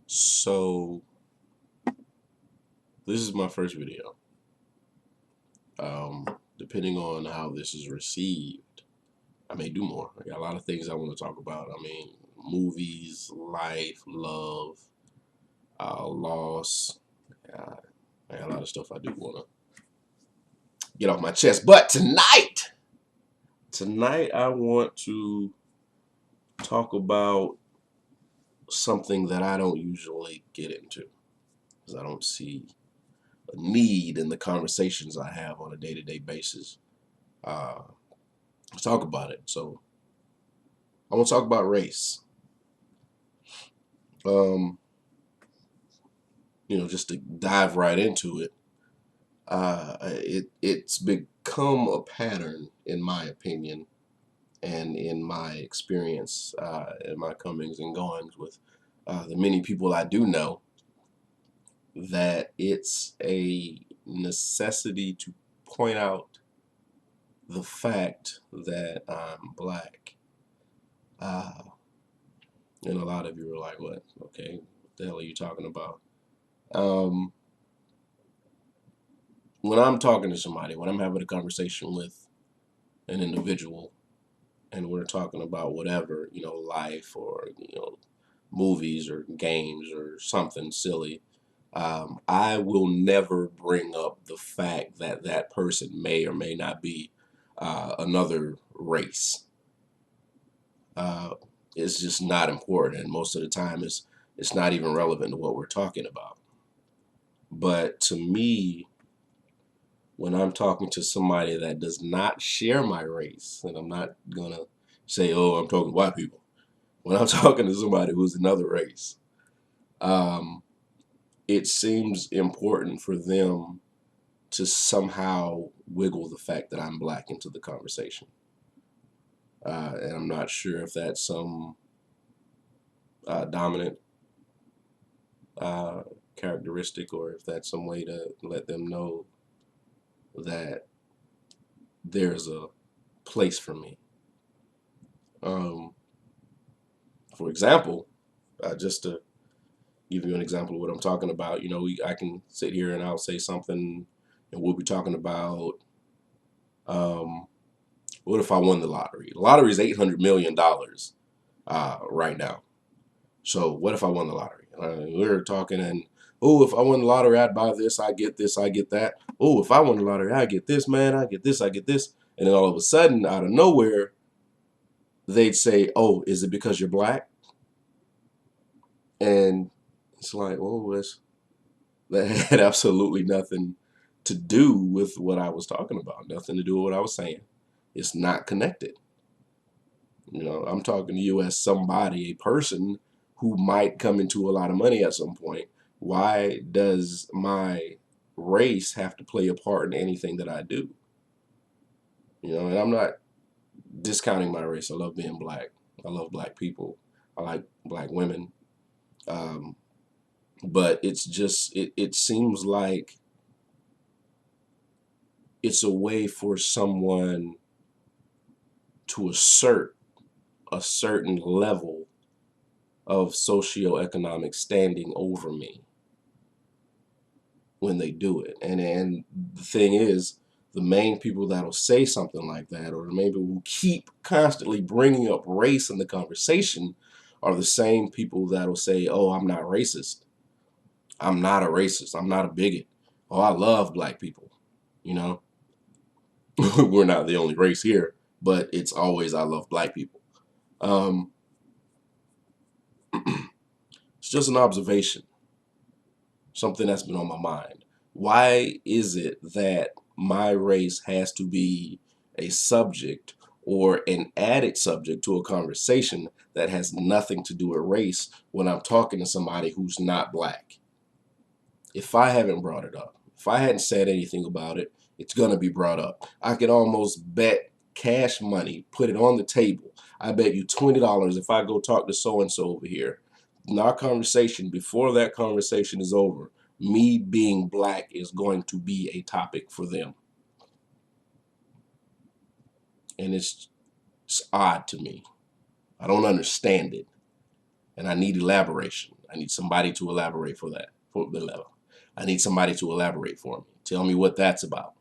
So this is my first video. Depending on how this is received, I may do more. I got a lot of things I want to talk about. I mean, movies, life, love, loss. I got a lot of stuff I do want to get off my chest. But tonight I want to talk about something that I don't usually get into because I don't see a need in the conversations I have on a day-to-day basis. Uh, let's talk about it. So I want to talk about race. Um, just to dive right into it. It's become a pattern, in my opinion, and in my experience, in my comings and goings with the many people I do know, that it's a necessity to point out the fact that I'm black. Uh, and a lot of you are like, "What? Okay, what the hell are you talking about?" Um, when I'm talking to somebody, when I'm having a conversation with an individual, and we're talking about whatever, life or movies or games or something silly, I will never bring up the fact that that person may or may not be another race. Uh, it's just not important, and most of the time, it's not even relevant to what we're talking about. But to me, when I'm talking to somebody that does not share my race, and I'm not gonna say, "Oh, I'm talking to white people." When I'm talking to somebody who's another race, um, it seems important for them to somehow wiggle the fact that I'm black into the conversation. And I'm not sure if that's some dominant uh, characteristic or if that's some way to let them know that there's a place for me. Um, for example, just to give you an example of what I'm talking about, I can sit here and I'll say something and we'll be talking about um, what if I won the lottery? The lottery is $800 million right now. So what if I won the lottery? We were talking and oh, if I won the lottery, I'd buy this, I get this, I get that. Oh, if I won the lottery, I get this, man, I get this, I get this. And then all of a sudden, out of nowhere, they'd say, "Oh, is it because you're black?" And it's like, oh, that had absolutely nothing to do with what I was talking about. Nothing to do with what I was saying. It's not connected. I'm talking to you as somebody, a person who might come into a lot of money at some point. Why does my race have to play a part in anything that I do? And I'm not discounting my race. I love being black. I love black people. I like black women. Um, but it's just, it seems like it's a way for someone to assert a certain level of socioeconomic standing over me when they do it. And the thing is, the main people that'll say something like that, or maybe will keep constantly bringing up race in the conversation, are the same people that'll say, "Oh, I'm not racist. I'm not a racist. I'm not a bigot. Oh, I love black people." You know, we're not the only race here, but it's always "I love black people." Um, it's just an observation, something that's been on my mind. Why is it that my race has to be a subject or an added subject to a conversation that has nothing to do with race when I'm talking to somebody who's not black? If I haven't brought it up, if I hadn't said anything about it, it's going to be brought up. I could almost bet cash money, put it on the table. I bet you $20 if I go talk to so and so over here. In our conversation, before that conversation is over, me being black is going to be a topic for them. And it's odd to me. I don't understand it. And I need elaboration. I need somebody to elaborate for that. I need somebody to elaborate for me. Tell me what that's about.